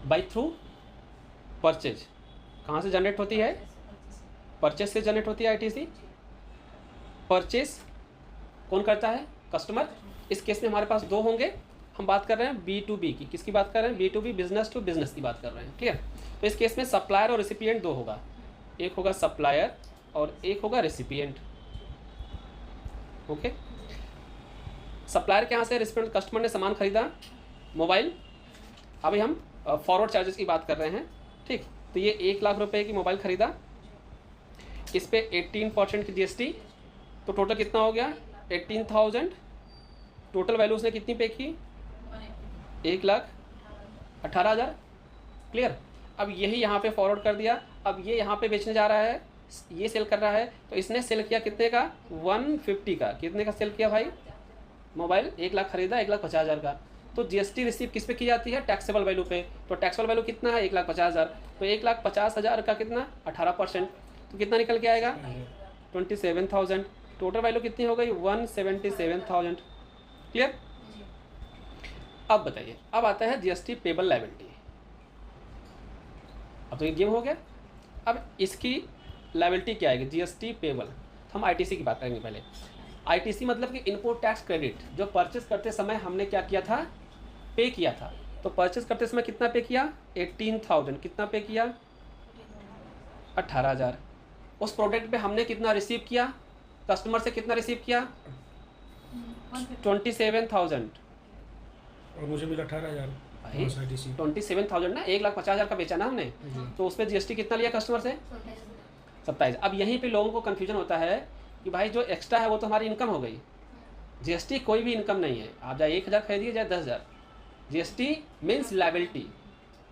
By through purchase. कहाँ से generate होती है? परचेज से जनरेट होती है आईटीसी। परचेज कौन करता है? कस्टमर। इस केस में हमारे पास दो होंगे, हम बात कर रहे हैं बी टू बी की। किसकी बात कर रहे हैं? B to B, business to business की बात कर रहे हैं। क्लियर? तो इस केस में सप्लायर और रेसिपिएंट दो होगा, एक होगा सप्लायर और एक होगा रेसिपिएंट। ओके, सप्लायर के यहाँ से रेसिपिएंट कस्टमर ने सामान खरीदा मोबाइल। अभी हम फॉरवर्ड चार्जेस की बात कर रहे हैं, ठीक। तो ये 1,00,000 रुपए की मोबाइल खरीदा, इस पे 18% की जीएसटी, तो टोटल कितना हो गया? 18,000। टोटल वैल्यू उसने कितनी पे की? 1,18,000। क्लियर? अब यही यहाँ पे फॉरवर्ड कर दिया। अब ये यहाँ पे बेचने जा रहा है, ये सेल कर रहा है, तो इसने सेल किया कितने का? 150 का। कितने का सेल किया भाई? मोबाइल 1,00,000 खरीदा, 1,50,000 का। तो जीएसटी रिसीव किस पे की जाती है? टैक्सेबल वैल्यू पे। तो टैक्सेबल वैल्यू कितना है? 1,50,000। तो 1,50,000 का कितना? 18%। तो कितना निकल के आएगा? 27,000। टोटल वैल्यू कितनी हो गई? 177,000। क्लियर? अब बताइए, अब आता है जीएसटी पेबल लायबिलिटी। अब तो ये गेम हो गया। अब इसकी लायबिलिटी क्या आएगी? GST payable. हम आईटीसी की बात करेंगे पहले। आईटीसी मतलब कि इनपुट टैक्स क्रेडिट, जो परचेस करते समय हमने क्या किया था? पे किया था। तो परचेस करते समय कितना पे किया? 18,000। कितना पे किया? 18,000। उस प्रोडक्ट पे हमने कितना रिसीव किया? कस्टमर से कितना रिसीव किया? 27,000। और मुझे मिला 18,000। 27,000 ना, 1,50,000 का बेचा ना हमने, तो उस पर जीएसटी कितना लिया कस्टमर से? 27। अब यहीं पे लोगों को कन्फ्यूजन होता है कि भाई जो एक्स्ट्रा है वो तो हमारी इनकम हो गई। जीएसटी कोई भी इनकम नहीं है। आप चाहे 1,000 खरीदिए चाहे 10,000, GST means liability.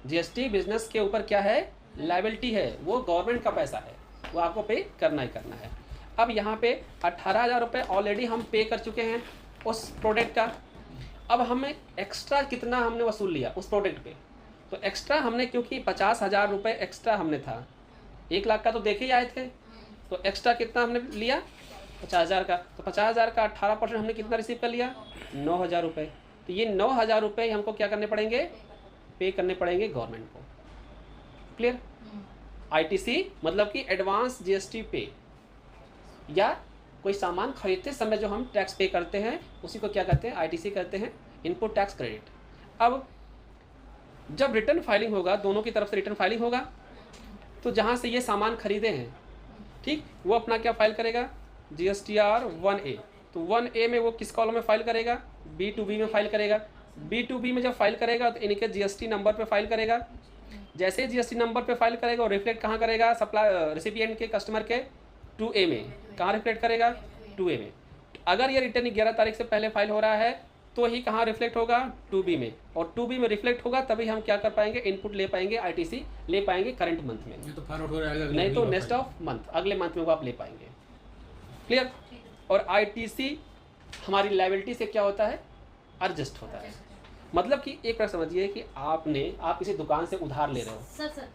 GST business के ऊपर क्या है? लायबिलिटी है। वो गवर्नमेंट का पैसा है, वो आपको पे करना ही करना है। अब यहाँ पे 18,000 रुपये ऑलरेडी हम पे कर चुके हैं उस प्रोडक्ट का। अब हमें एक्स्ट्रा कितना हमने वसूल लिया उस प्रोडक्ट पे? तो एक्स्ट्रा हमने, क्योंकि 50,000 रुपये एक्स्ट्रा हमने था, 1,00,000 का तो देखे ही आए थे, तो एक्स्ट्रा कितना हमने लिया? 50,000 का। तो 50,000 का 18% हमने कितना रिसीव कर लिया? 9,000 रुपये। तो ये 9,000 रुपये हमको क्या करने पड़ेंगे? पे करने पड़ेंगे गवर्नमेंट को। क्लियर? आईटीसी मतलब कि एडवांस जीएसटी पे, या कोई सामान खरीदते समय जो हम टैक्स पे करते हैं उसी को क्या कहते हैं? आईटीसी कहते हैं, इनपुट टैक्स क्रेडिट। अब जब रिटर्न फाइलिंग होगा, दोनों की तरफ से रिटर्न फाइलिंग होगा, तो जहाँ से ये सामान खरीदे हैं, ठीक, वो अपना क्या फाइल करेगा? GSTR 1A। तो 1A में वो किस कॉलम में फाइल करेगा? B2B में फाइल करेगा। B2B में जब फाइल करेगा तो इनके जीएसटी नंबर पे फाइल करेगा। जैसे जीएसटी नंबर पे फाइल करेगा और रिफ्लेक्ट कहाँ करेगा? सप्लाई रेसिपिएंट के कस्टमर के 2A में। कहाँ रिफ्लेक्ट करेगा? 2A में। अगर ये रिटर्न 11 तारीख से पहले फाइल हो रहा है तो ही कहाँ रिफ्लेक्ट होगा? 2B में। और 2B में रिफ्लेक्ट होगा तभी हम क्या कर पाएंगे? इनपुट ले पाएंगे, आईटीसी ले पाएंगे करंट मंथ में। ये तो फॉरवर्ड हो जाएगा, नहीं तो नेक्स्ट ऑफ मंथ, अगले मंथ में वो आप ले पाएंगे। क्लियर? और आईटीसी हमारी लायबिलिटी से क्या होता है? एडजस्ट होता है। मतलब कि एक बार समझिए कि आप किसी दुकान से उधार ले रहे हो, सर